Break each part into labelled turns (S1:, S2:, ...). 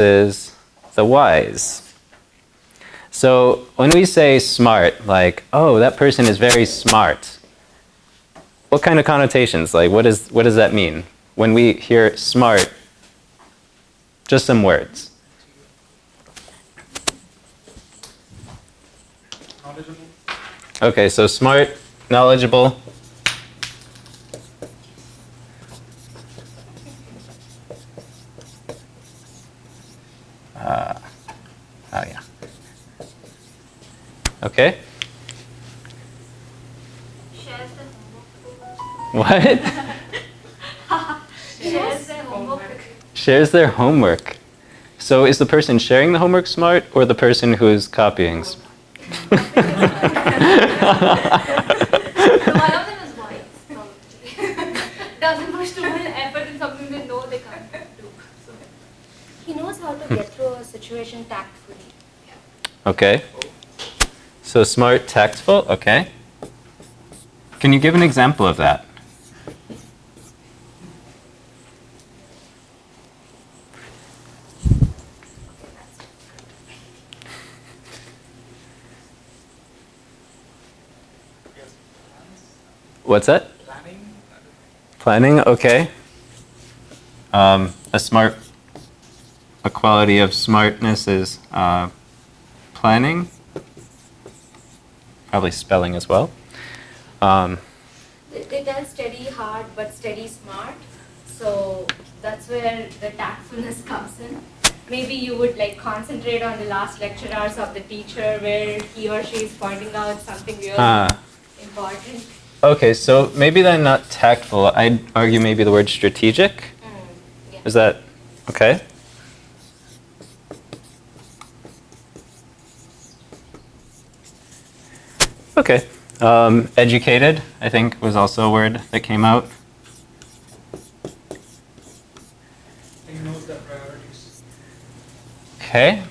S1: versus the wise. So when we say smart, like, oh, that person is very smart, what kind of connotations? Like, what does that mean? When we hear smart, just some words.
S2: Knowledgeable.
S1: Okay, so smart, knowledgeable. Oh yeah. Okay.
S3: Shares the homework.
S1: What?
S3: Shares their homework.
S1: Shares their homework. So is the person sharing the homework smart or the person who's copying?
S3: So one of them is wise, probably. Doesn't put too much effort in something they know they can't do. So
S4: He knows how to get through a situation tactfully.
S1: Okay. So smart, tactful, okay. Can you give an example of that?
S2: Yes.
S1: What's that?
S2: Planning.
S1: Planning, okay. A quality of smartness is planning. Probably spelling as well.
S4: They tell steady hard but steady smart. So that's where the tactfulness comes in. Maybe you would like concentrate on the last lecture hours of the teacher where he or she is pointing out something really important.
S1: Okay, so maybe then not tactful. I'd argue maybe the word strategic.
S4: Yeah.
S1: Is that okay? Okay. Educated, I think, was also a word that came out.
S2: He knows the priorities.
S1: Okay.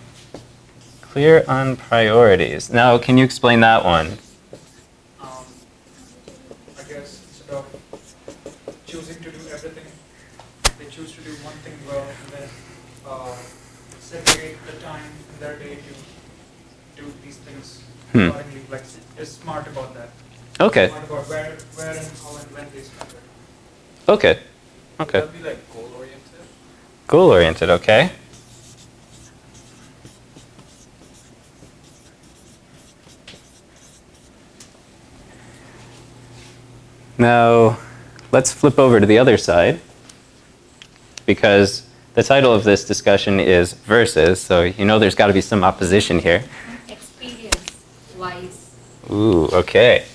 S1: Clear on priorities. Now, can you explain that one?
S2: I guess instead of choosing to do everything, they choose to do one thing well and then segregate the time in their day to do these things accordingly. Like, they're smart about that.
S1: Okay.
S2: Smart about where and how and when they spend it.
S1: Okay. Okay.
S5: Would that be like goal-oriented?
S1: Goal-oriented, okay. Now, let's flip over to the other side, because the title of this discussion is versus, so you know there's got to be some opposition here.
S4: Experience wise.
S1: Ooh, okay.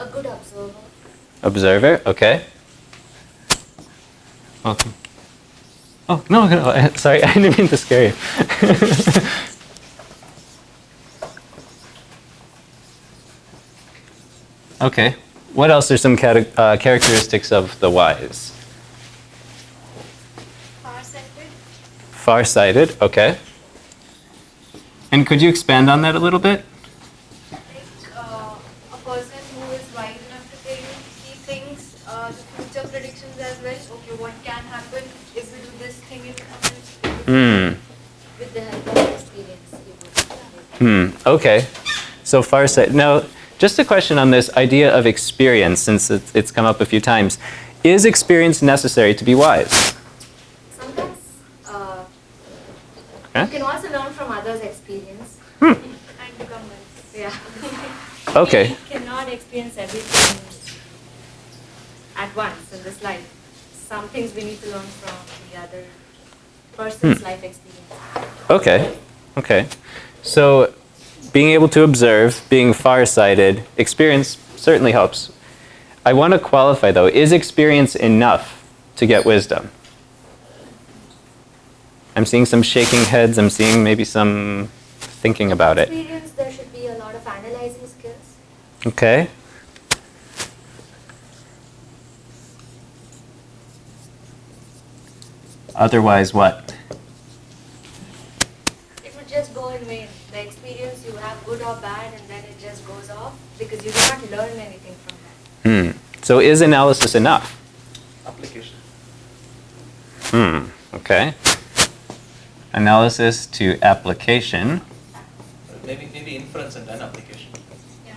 S4: A good observer.
S1: Observer, okay. Welcome. Oh, no, sorry, I didn't mean to scare you. Okay, what else are some characteristics of the wise?
S3: far-sighted.
S1: Far-sighted, okay. And could you expand on that a little bit?
S3: Like a person who is wise enough to see things, the future predictions as well. Okay, what can happen if we do this thing, it happens.
S4: With the help of experience, you would.
S1: Okay. So farsighted. Now, just a question on this idea of experience, since it's come up a few times. Is experience necessary to be wise?
S4: Sometimes
S1: Okay.
S4: you can also learn from others' experience.
S3: And become wise.
S4: Yeah.
S1: Okay.
S4: We cannot experience everything at once in this life. Some things we need to learn from the other person's life experience.
S1: Okay. Okay. So being able to observe, being farsighted, experience certainly helps. I want to qualify though, is experience enough to get wisdom? I'm seeing some shaking heads, I'm seeing maybe some thinking about it.
S4: Experience, there should be a lot of analyzing skills.
S1: Okay. Otherwise what?
S4: It would just go and wane. The experience you have, good or bad, and then it just goes off because you do not learn anything from that.
S1: So is analysis enough?
S5: Application.
S1: Okay. Analysis to application.
S5: Maybe inference and then application.
S4: Yeah.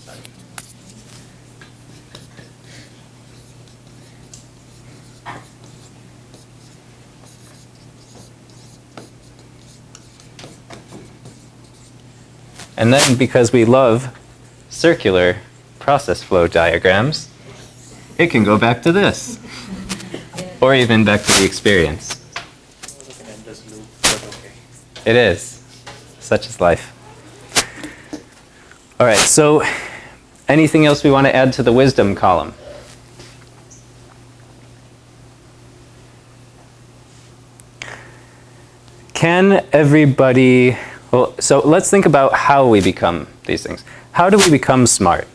S5: Sorry.
S1: And then because we love circular process flow diagrams, it can go back to this. Or even back to the experience.
S5: It's an endless loop, but okay.
S1: It is. Such is life. All right, so anything else we want to add to the wisdom column? Can everybody, well, so let's think about how we become these things. How do we become smart?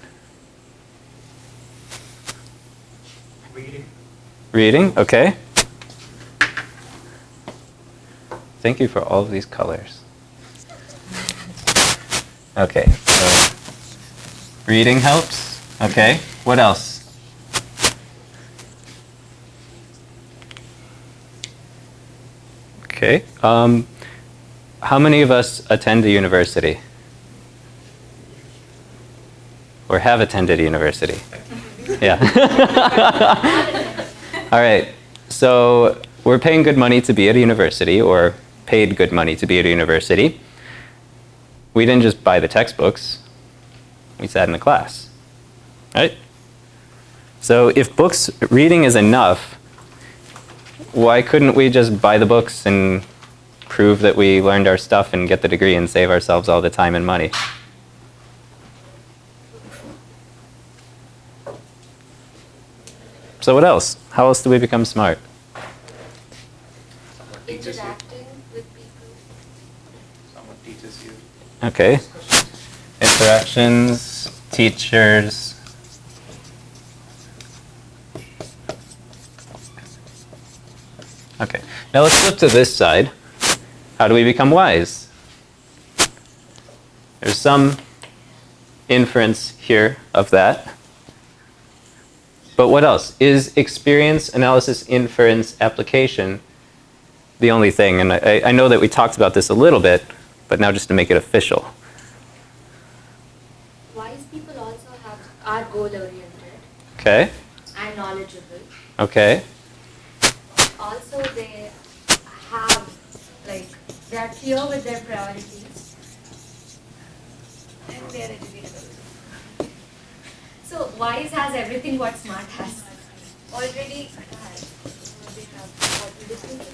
S2: Reading.
S1: Reading, okay. Thank you for all of these colors. Okay, so reading helps. Okay, what else? Okay, how many of us attend a university? Or have attended a university? Yeah. All right, so we're paying good money to be at a university, or paid good money to be at a university. We didn't just buy the textbooks, we sat in a class, right? So if books reading is enough, why couldn't we just buy the books and prove that we learned our stuff and get the degree and save ourselves all the time and money? So what else? How else do we become smart?
S5: Someone teaches you.
S4: Interacting with people.
S5: Someone teaches you.
S1: Okay. Interactions, teachers. Okay. Now let's flip to this side. How do we become wise? There's some inference here of that. But what else? Is experience, analysis, inference, application the only thing? And I know that we talked about this a little bit, but now just to make it official.
S4: Wise people also are goal-oriented
S1: Okay?
S4: and knowledgeable.
S1: Okay.
S4: Also, they have, like, they are clear with their priorities. And they are educated. So, wise has everything what smart has.
S3: Already has. They have what we discussed.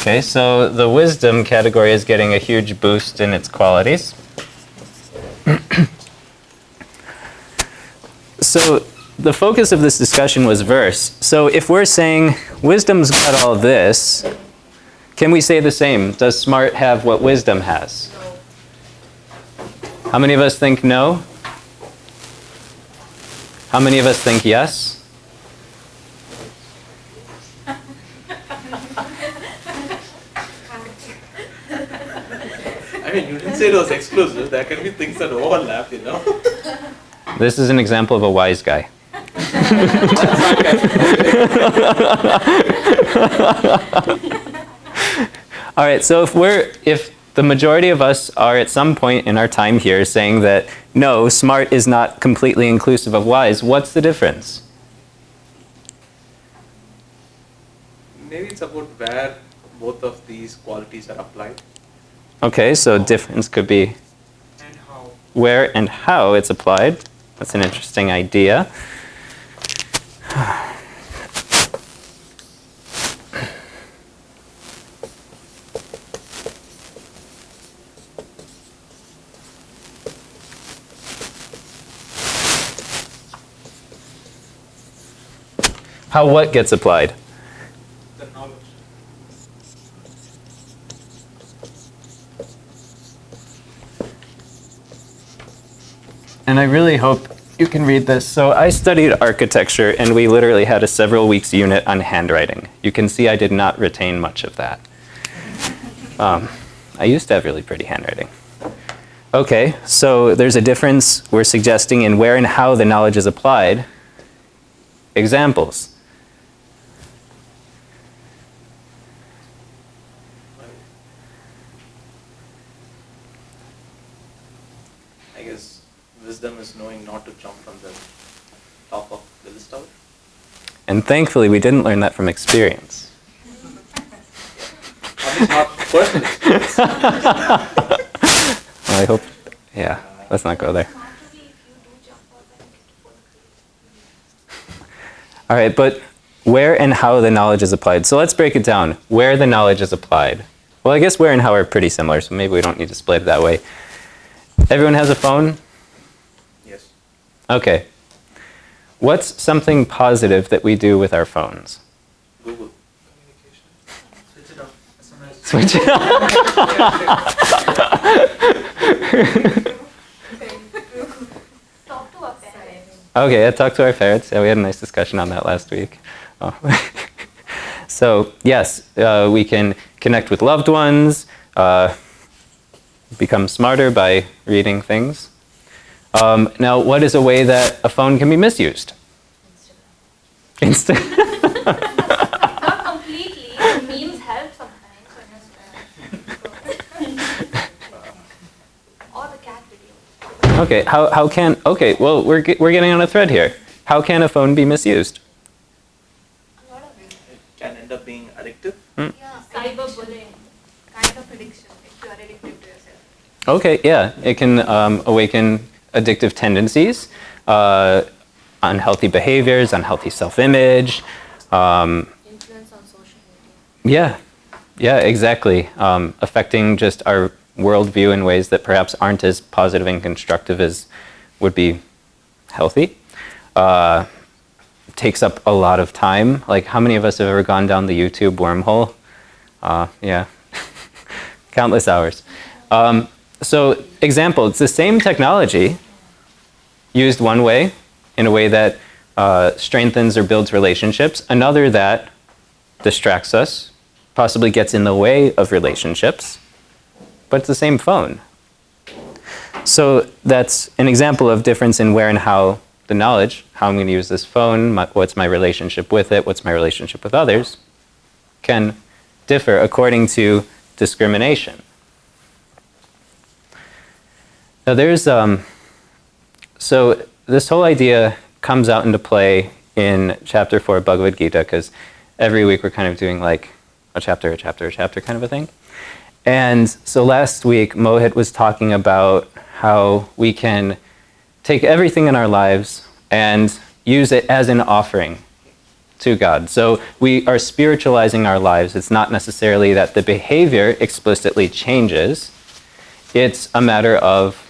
S1: Okay, so the wisdom category is getting a huge boost in its qualities. So the focus of this discussion was verse. So if we're saying wisdom's got all this, can we say the same? Does smart have what wisdom has? How many of us think no? How many of us think yes?
S5: I mean, you didn't say it was exclusive. There can be things that overlap, you know.
S1: This is an example of a wise guy. All right, so if the majority of us are at some point in our time here saying that no, smart is not completely inclusive of wise, what's the difference?
S5: Maybe it's about where both of these qualities are applied.
S1: Okay, so difference could be
S2: And how?
S1: where and how it's applied. That's an interesting idea. How what gets applied?
S2: The knowledge.
S1: And I really hope you can read this. So I studied architecture, and we literally had a several weeks unit on handwriting. You can see I did not retain much of that. I used to have really pretty handwriting. Okay, so there's a difference we're suggesting in where and how the knowledge is applied. Examples.
S5: I guess wisdom is knowing not to jump from the top of the list tower.
S1: And thankfully, we didn't learn that from experience.
S5: At least not personal experience.
S1: I hope, yeah, let's not go there. All right, but where and how the knowledge is applied. So let's break it down. Where the knowledge is applied. Well, I guess where and how are pretty similar, so maybe we don't need to split it that way. Everyone has a phone?
S5: Yes.
S1: Okay. What's something positive that we do with our phones?
S5: Google.
S2: Switch it up. SMS.
S1: Switch it
S3: Talk to our parents.
S1: Okay, I talked to our parents. Yeah, we had a nice discussion on that last week. Oh. So, yes, we can connect with loved ones, become smarter by reading things. Now, what is a way that a phone can be misused? Instagram.
S3: Not completely. Memes help sometimes. Or the cat video.
S1: Okay, how can, okay, well, we're getting on a thread here. How can a phone be misused?
S3: A lot of it.
S5: It can end up being addictive.
S3: Yeah. Cyberbullying. Kind of addiction if you are addicted to yourself.
S1: Okay, yeah, it can awaken addictive tendencies, unhealthy behaviors, unhealthy self-image.
S4: Influence on social media.
S1: Yeah, exactly. Affecting just our worldview in ways that perhaps aren't as positive and constructive as would be healthy. Takes up a lot of time. Like, how many of us have ever gone down the YouTube wormhole? Yeah, countless hours. So, example, it's the same technology used one way, in a way that strengthens or builds relationships, another that distracts us, possibly gets in the way of relationships, but it's the same phone. So that's an example of difference in where and how the knowledge, how I'm going to use this phone, what's my relationship with it, what's my relationship with others, can differ according to discrimination. Now there's, so this whole idea comes out into play in chapter 4 of Bhagavad Gita, because every week we're kind of doing like a chapter kind of a thing. And so last week Mohit was talking about how we can take everything in our lives and use it as an offering to God. So we are spiritualizing our lives. It's not necessarily that the behavior explicitly changes. It's a matter of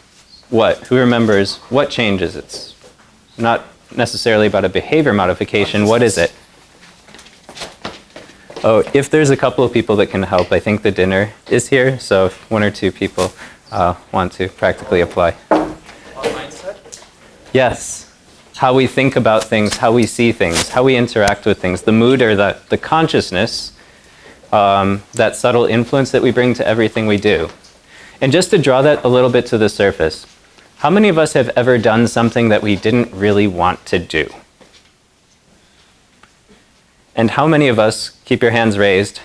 S1: what? Who remembers what changes? It's not necessarily about a behavior modification. What is it? Oh, if there's a couple of people that can help, I think the dinner is here. So if one or two people want to practically apply.
S5: Our mindset.
S1: Yes. How we think about things, how we see things, how we interact with things, the mood or the consciousness, that subtle influence that we bring to everything we do. And just to draw that a little bit to the surface, how many of us have ever done something that we didn't really want to do? And how many of us, keep your hands raised,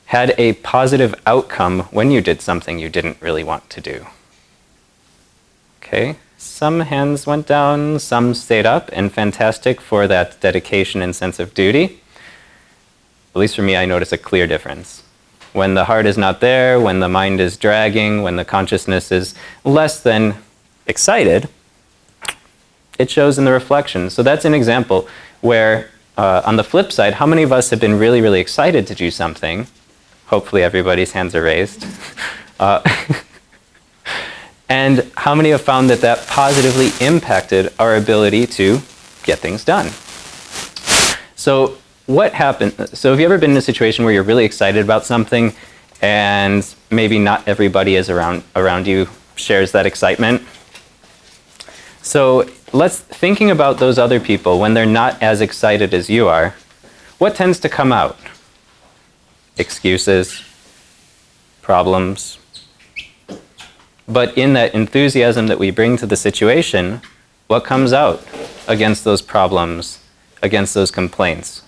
S1: had a positive outcome when you did something you didn't really want to do? Okay, some hands went down, some stayed up, and fantastic for that dedication and sense of duty. At least for me, I notice a clear difference. When the heart is not there, when the mind is dragging, when the consciousness is less than excited, it shows in the reflection. So that's an example where, on the flip side, how many of us have been really, really excited to do something? Hopefully everybody's hands are raised. And how many have found that that positively impacted our ability to get things done? So what happened? So have you ever been in a situation where you're really excited about something and maybe not everybody is around you shares that excitement? So thinking about those other people when they're not as excited as you are, what tends to come out? Excuses, problems. But in that enthusiasm that we bring to the situation, what comes out against those problems, against those complaints?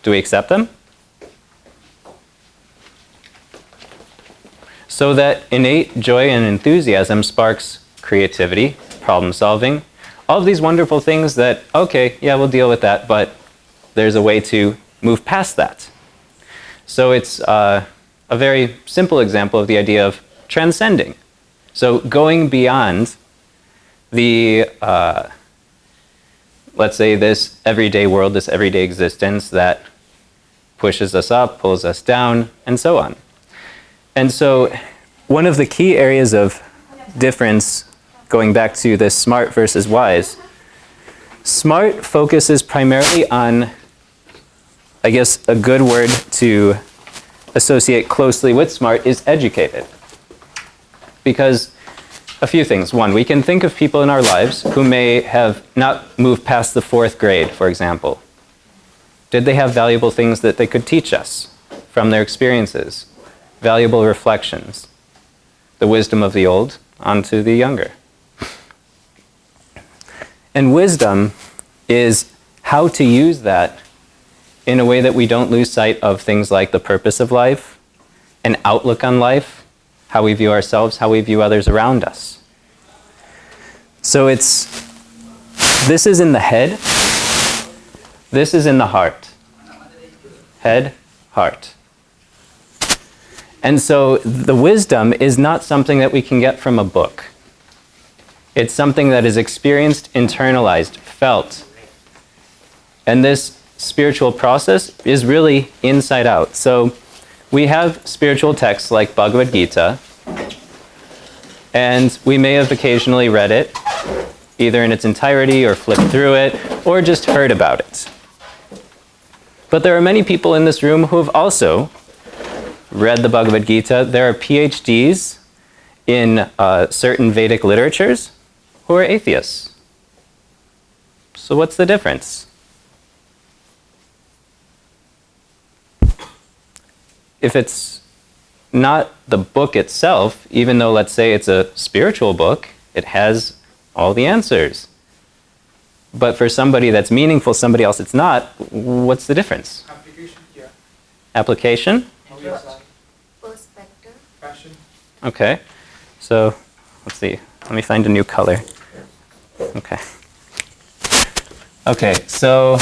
S1: Do we accept them? So that innate joy and enthusiasm sparks creativity, problem solving, all of these wonderful things that, okay, yeah, we'll deal with that, but there's a way to move past that. So it's a very simple example of the idea of transcending. So going beyond the, let's say, this everyday world, this everyday existence that pushes us up, pulls us down, and so on. And so one of the key areas of difference, going back to this smart versus wise, smart focuses primarily on, I guess a good word to associate closely with smart is educated. Because a few things. One, we can think of people in our lives who may have not moved past the 4th grade, for example. Did they have valuable things that they could teach us from their experiences? Valuable reflections? The wisdom of the old onto the younger. And wisdom is how to use that in a way that we don't lose sight of things like the purpose of life, an outlook on life, how we view ourselves, how we view others around us. So this is in the head, this is in the heart. Head, heart. And so the wisdom is not something that we can get from a book. It's something that is experienced, internalized, felt. And this spiritual process is really inside out. So we have spiritual texts like Bhagavad Gita, and we may have occasionally read it, either in its entirety or flipped through it, or just heard about it. But there are many people in this room who have also read the Bhagavad Gita. There are PhDs in certain Vedic literatures who are atheists. So what's the difference? If it's not the book itself, even though, let's say, it's a spiritual book, it has all the answers. But for somebody that's meaningful, somebody else it's not, what's the difference?
S2: Application, yeah.
S1: Application?
S2: Interest,
S3: Perspective.
S2: passion.
S1: Okay. So, let's see. Let me find a new color. Okay. Okay, so,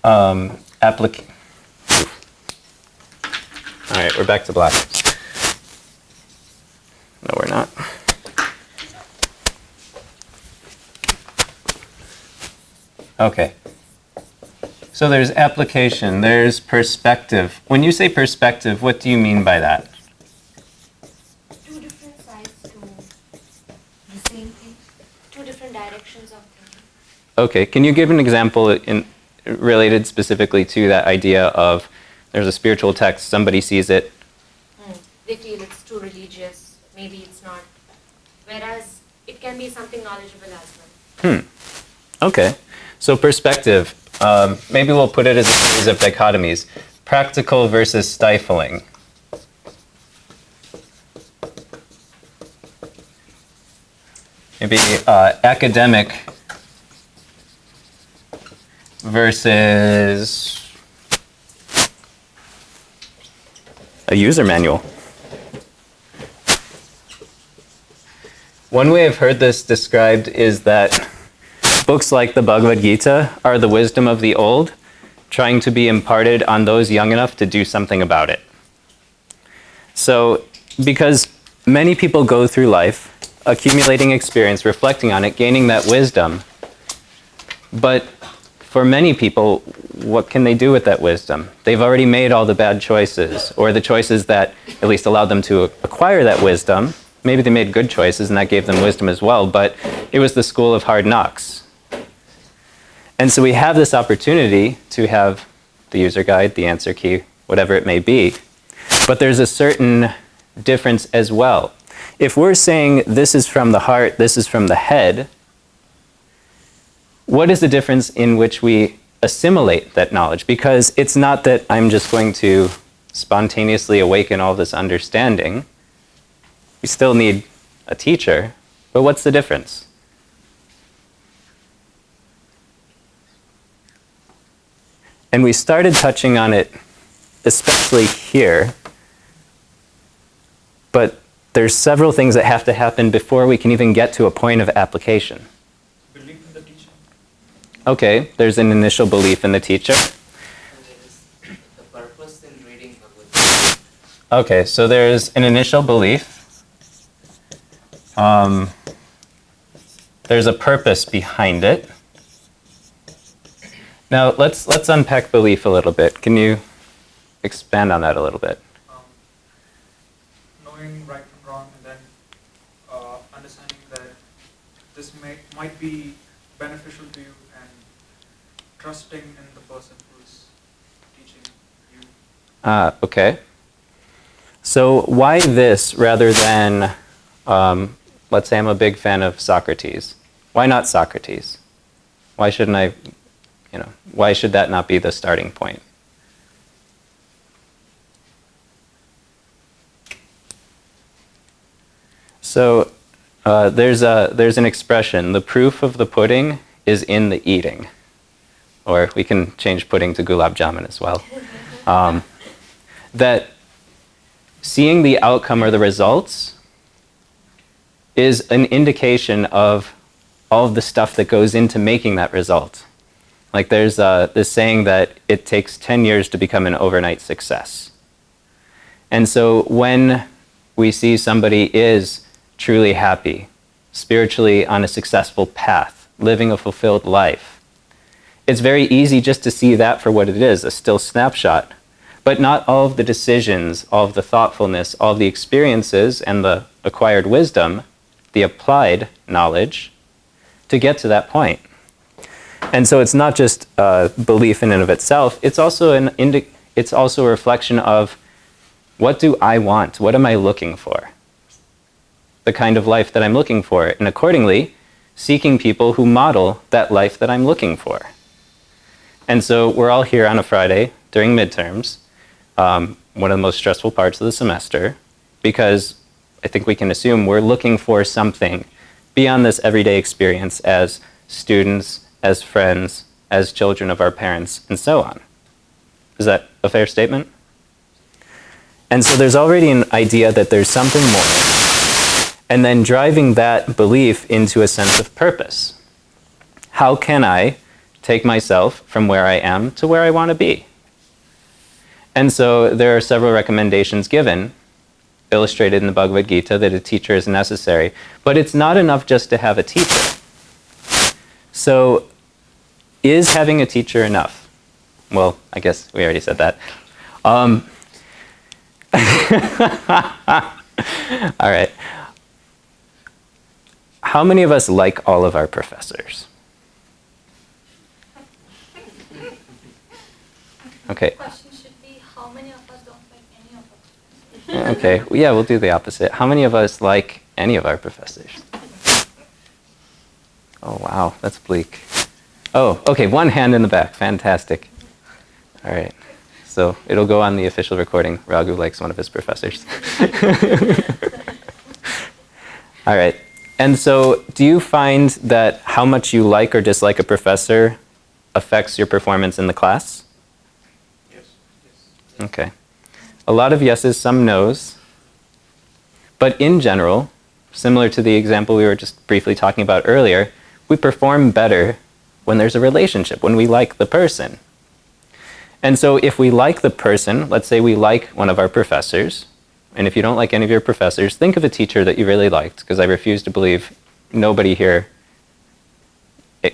S1: application. All right, we're back to black. No, we're not. Okay. So there's application, there's perspective. When you say perspective, what do you mean by that?
S4: Two different sides to the same thing. Two different directions of thinking.
S1: Okay, can you give an example related specifically to that idea of there's a spiritual text, somebody sees it?
S4: They feel it's too religious, maybe it's not. Whereas it can be something knowledgeable as well.
S1: Okay, so perspective. Maybe we'll put it as a series of dichotomies. Practical versus stifling. Maybe academic versus a user manual. One way I've heard this described is that books like the Bhagavad Gita are the wisdom of the old, trying to be imparted on those young enough to do something about it. So, because many people go through life, accumulating experience, reflecting on it, gaining that wisdom, but for many people, what can they do with that wisdom? They've already made all the bad choices, or the choices that at least allowed them to acquire that wisdom. Maybe they made good choices and that gave them wisdom as well, but it was the school of hard knocks. And so we have this opportunity to have the user guide, the answer key, whatever it may be. But there's a certain difference as well. If we're saying this is from the heart, this is from the head, what is the difference in which we assimilate that knowledge? Because it's not that I'm just going to spontaneously awaken all this understanding. We still need a teacher, but what's the difference? And we started touching on it, especially here, but there's several things that have to happen before we can even get to a point of application.
S2: Belief in the teacher.
S1: Okay, there's an initial belief in the teacher.
S6: The purpose in reading Bhagavad Gita.
S1: Okay, so there's an initial belief. There's a purpose behind it. Now let's unpack belief a little bit. Can you expand on that a little bit?
S2: Knowing right from wrong, and then understanding that this might be beneficial to you, and trusting in the person who's teaching you.
S1: Okay. So why this rather than, let's say I'm a big fan of Socrates. Why not Socrates? Why shouldn't I, why should that not be the starting point? So there's an expression, the proof of the pudding is in the eating. Or we can change pudding to gulab jamun as well. That seeing the outcome or the results is an indication of all of the stuff that goes into making that result. Like there's this saying that it takes 10 years to become an overnight success. And so when we see somebody is truly happy, spiritually on a successful path, living a fulfilled life, it's very easy just to see that for what it is, a still snapshot. But not all of the decisions, all of the thoughtfulness, all of the experiences and the acquired wisdom, the applied knowledge, to get to that point. And so it's not just belief in and of itself, it's also a reflection of what do I want? What am I looking for? The kind of life that I'm looking for, and accordingly, seeking people who model that life that I'm looking for. And so we're all here on a Friday during midterms, one of the most stressful parts of the semester, because I think we can assume we're looking for something beyond this everyday experience as students, as friends, as children of our parents, and so on. Is that a fair statement? And so there's already an idea that there's something more, and then driving that belief into a sense of purpose. How can I take myself from where I am to where I want to be? And so there are several recommendations given, illustrated in the Bhagavad Gita, that a teacher is necessary. But it's not enough just to have a teacher. So is having a teacher enough? Well, I guess we already said that. All right. How many of us like all of our professors? Okay.
S3: The question should be, how many of us don't like any of us?
S1: Okay, yeah, we'll do the opposite. How many of us like any of our professors? Oh, wow, that's bleak. Oh, okay, one hand in the back. Fantastic. All right, so it'll go on the official recording. Raghu likes one of his professors. All right, and so do you find that how much you like or dislike a professor affects your performance in the class?
S5: Yes.
S1: Okay. A lot of yeses, some nos. But in general, similar to the example we were just briefly talking about earlier, we perform better when there's a relationship, when we like the person. And so if we like the person, let's say we like one of our professors, and if you don't like any of your professors, think of a teacher that you really liked, because I refuse to believe nobody here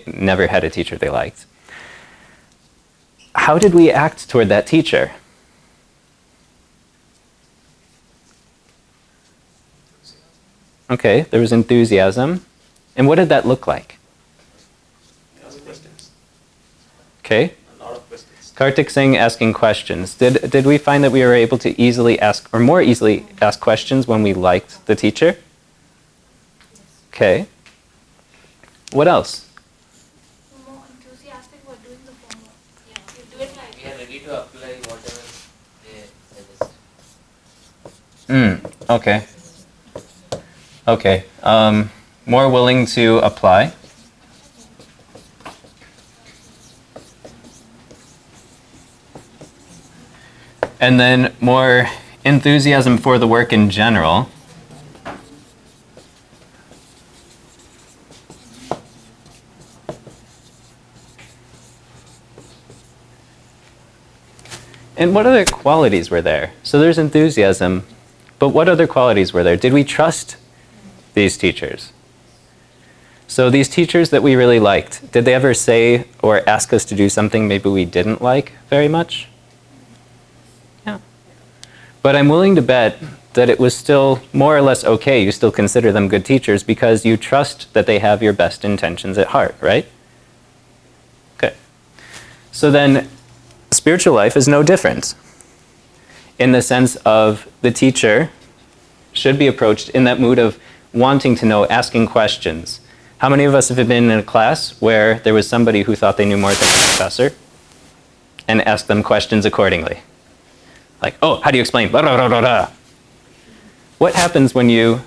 S1: never had a teacher they liked. How did we act toward that teacher? Okay, there was enthusiasm. And what did that look like?
S5: Yes, questions.
S1: Okay,
S5: A lot of questions.
S1: Kartik saying asking questions. Did we find that we were able to easily ask, or more easily ask questions when we liked the teacher? Okay. What else?
S3: More enthusiastic about doing the homework. Yeah, you do it like
S6: We are ready to apply whatever they suggest.
S1: Okay. Okay. More willing to apply. And then more enthusiasm for the work in general. And what other qualities were there? So there's enthusiasm, but what other qualities were there? Did we trust these teachers? So these teachers that we really liked, did they ever say or ask us to do something maybe we didn't like very much? Yeah. But I'm willing to bet that it was still more or less okay. You still consider them good teachers because you trust that they have your best intentions at heart, right? Okay. So then spiritual life is no different in the sense of the teacher should be approached in that mood of wanting to know, asking questions. How many of us have been in a class where there was somebody who thought they knew more than the professor and asked them questions accordingly? Like, oh, how do you explain? Blah, blah, blah, blah, blah. What happens when you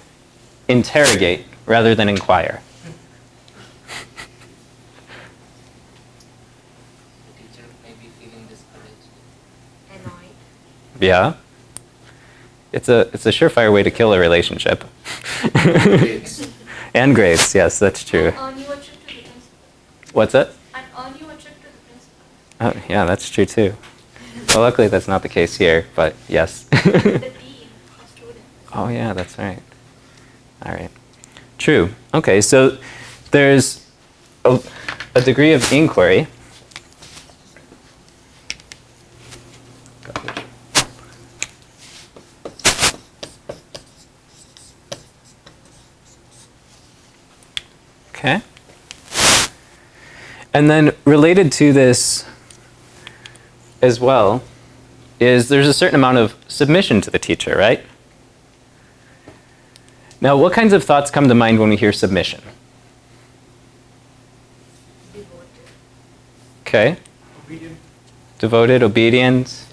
S1: interrogate rather than inquire?
S6: The teacher may be feeling discouraged.
S4: Annoyed.
S1: Yeah. It's a surefire way to kill a relationship.
S5: Grades.
S1: And grades, yes, that's true.
S3: earn you a trip to the principal.
S1: What's that?
S3: And earn you a trip to the principal.
S1: Oh, yeah, that's true too. Well, luckily that's not the case here, but yes.
S3: The dean of students.
S1: Oh, yeah, that's right. All right. True. Okay, so there's a degree of inquiry. Okay. And then related to this as well is there's a certain amount of submission to the teacher, right? Now, what kinds of thoughts come to mind when we hear submission?
S4: Devoted.
S1: Okay.
S2: Obedient.
S1: Devoted, obedient.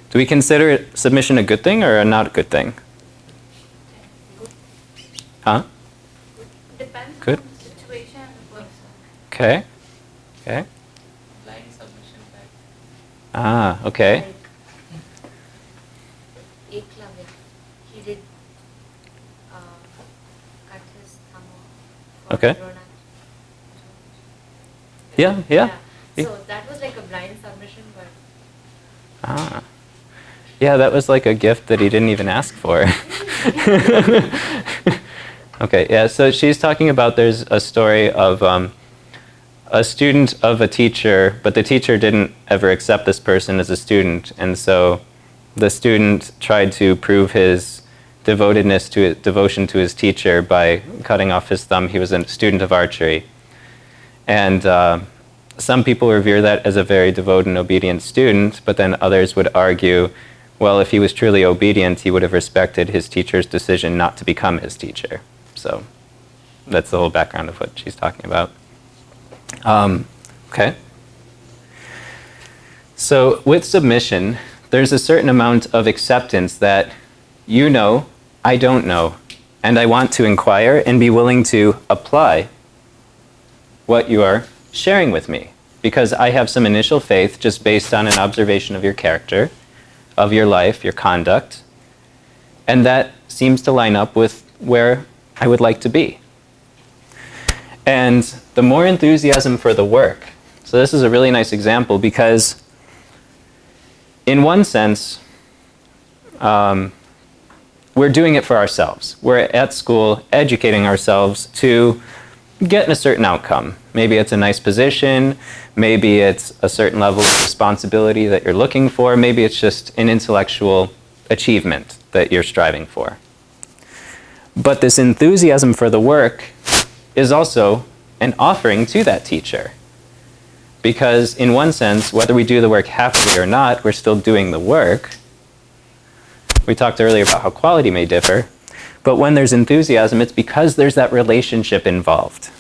S1: Do we consider submission a good thing or a not a good thing? Huh?
S3: Depends
S1: Good.
S3: on the situation and the person.
S1: Okay. Okay.
S6: Blind submission back.
S1: Ah, okay.
S4: Like Eklavya, he did cut his thumb off for
S1: Okay.
S4: Drona.
S1: Yeah, yeah.
S4: So that was like a blind submission, but
S1: Ah. Yeah, that was like a gift that he didn't even ask for. Okay, yeah, so she's talking about there's a story of a student of a teacher, but the teacher didn't ever accept this person as a student, and so the student tried to prove his devotion to his teacher by cutting off his thumb. He was a student of archery. And some people revere that as a very devoted and obedient student, but then others would argue, well, if he was truly obedient, he would have respected his teacher's decision not to become his teacher. So that's the whole background of what she's talking about. Okay. So with submission, there's a certain amount of acceptance that you know, I don't know, and I want to inquire and be willing to apply what you are sharing with me, because I have some initial faith just based on an observation of your character, of your life, your conduct, and that seems to line up with where I would like to be. And the more enthusiasm for the work. So this is a really nice example because in one sense, we're doing it for ourselves. We're at school educating ourselves to get a certain outcome. Maybe it's a nice position, maybe it's a certain level of responsibility that you're looking for, maybe it's just an intellectual achievement that you're striving for. But this enthusiasm for the work is also an offering to that teacher. Because in one sense, whether we do the work happily or not, we're still doing the work. We talked earlier about how quality may differ. But when there's enthusiasm, it's because there's that relationship involved.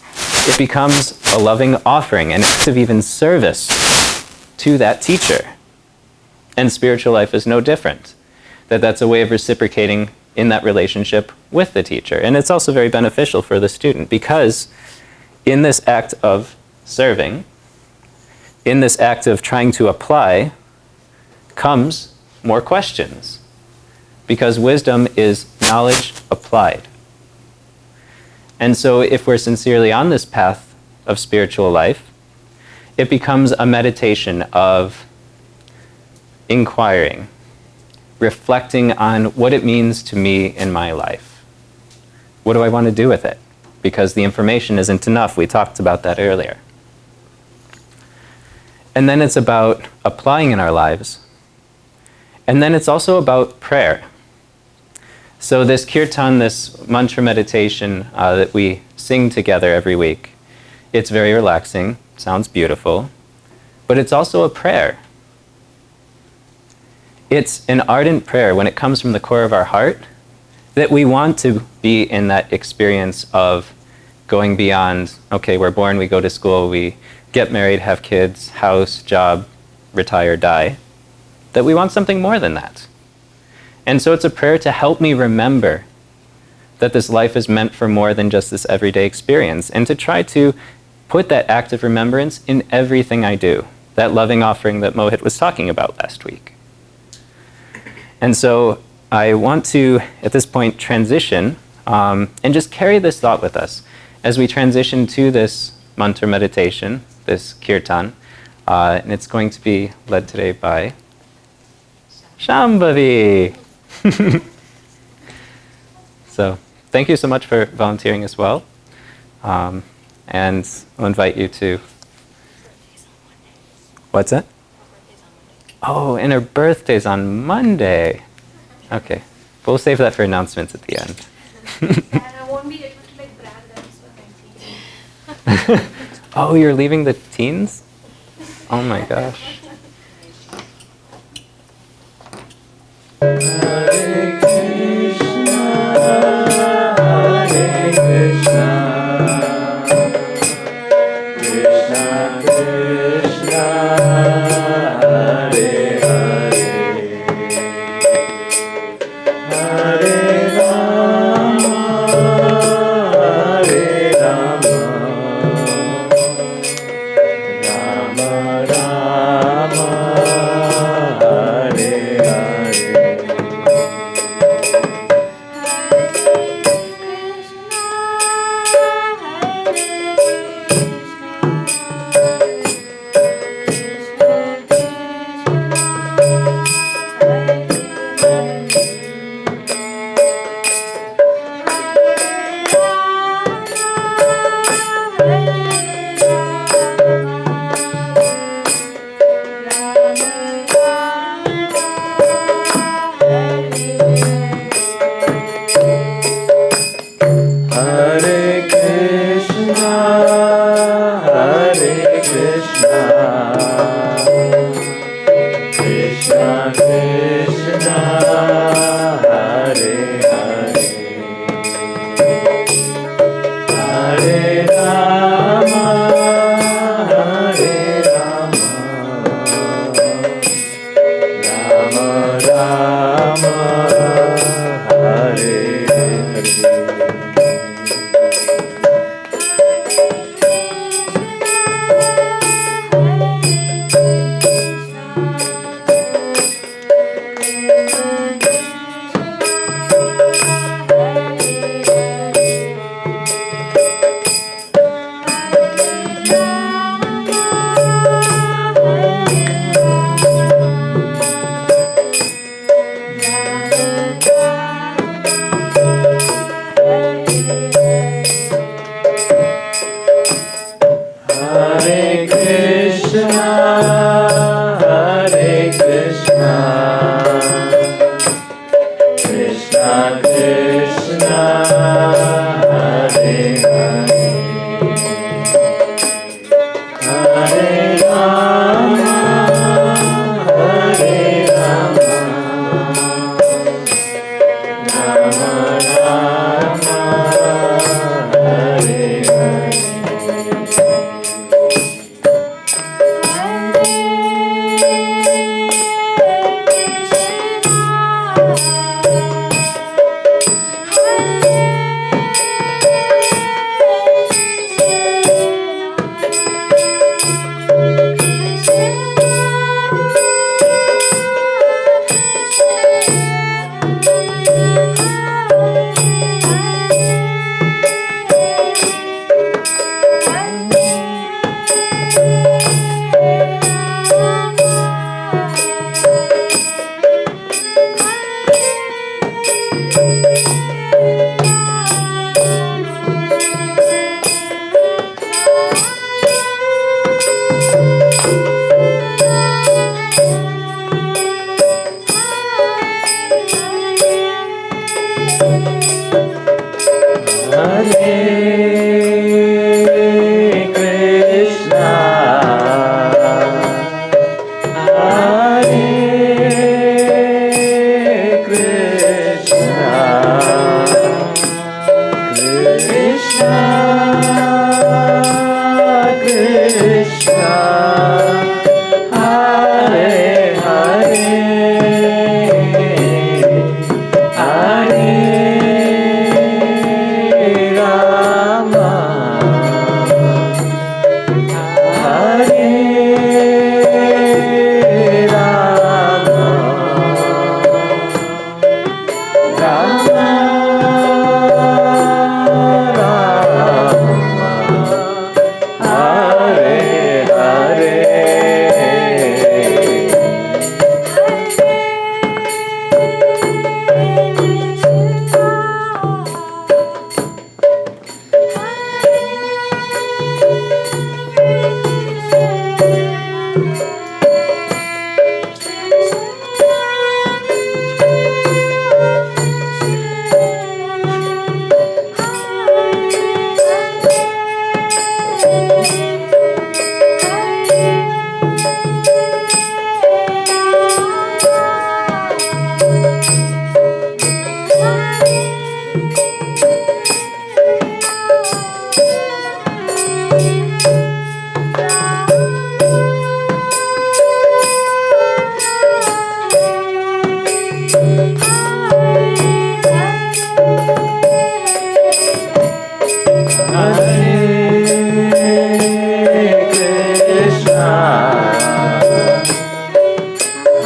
S1: It becomes a loving offering, an act of even service to that teacher. And spiritual life is no different. That's a way of reciprocating in that relationship with the teacher. And it's also very beneficial for the student, because in this act of serving, in this act of trying to apply, comes more questions. Because wisdom is knowledge applied. And so if we're sincerely on this path of spiritual life, it becomes a meditation of inquiring, reflecting on what it means to me in my life. What do I want to do with it? Because the information isn't enough. We talked about that earlier. And then it's about applying in our lives. And then it's also about prayer. So this kirtan, this mantra meditation that we sing together every week, it's very relaxing, sounds beautiful, but it's also a prayer. It's an ardent prayer when it comes from the core of our heart, that we want to be in that experience of going beyond, okay, we're born, we go to school, we get married, have kids, house, job, retire, die. That we want something more than that. And so it's a prayer to help me remember that this life is meant for more than just this everyday experience, and to try to put that act of remembrance in everything I do, that loving offering that Mohit was talking about last week. And so I want to, at this point, transition and just carry this thought with us as we transition to this mantra meditation, this kirtan, and it's going to be led today by Shambhavi. So thank you so much for volunteering as well. And I'll invite you to... What's that? Oh, and her birthday's on Monday. Okay. We'll save that for announcements at the end.
S3: And I won't be able to like brand them, so thank you.
S1: Oh, you're leaving the teens? Oh my gosh. Hare Krishna, Hare Krishna, Krishna Krishna, Hare Hare, Hare Rama, Hare Rama, Rama Rama,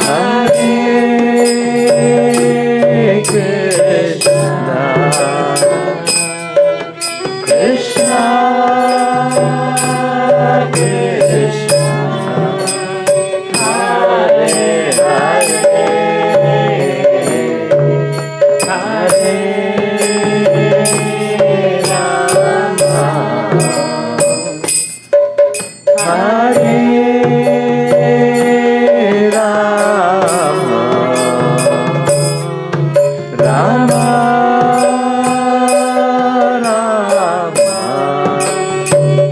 S7: Hare Krishna, Krishna Krishna, Hare Hare, Hare Rama, Hare Rama, Rama Rama,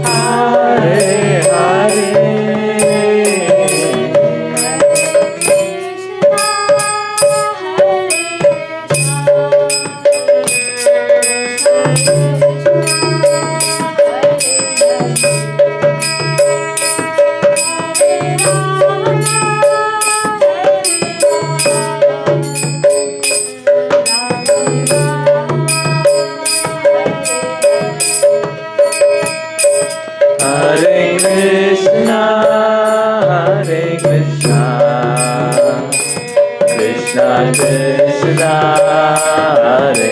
S7: Hare Hare. Hare Krishna, Hare Krishna, Krishna Krishna, Hare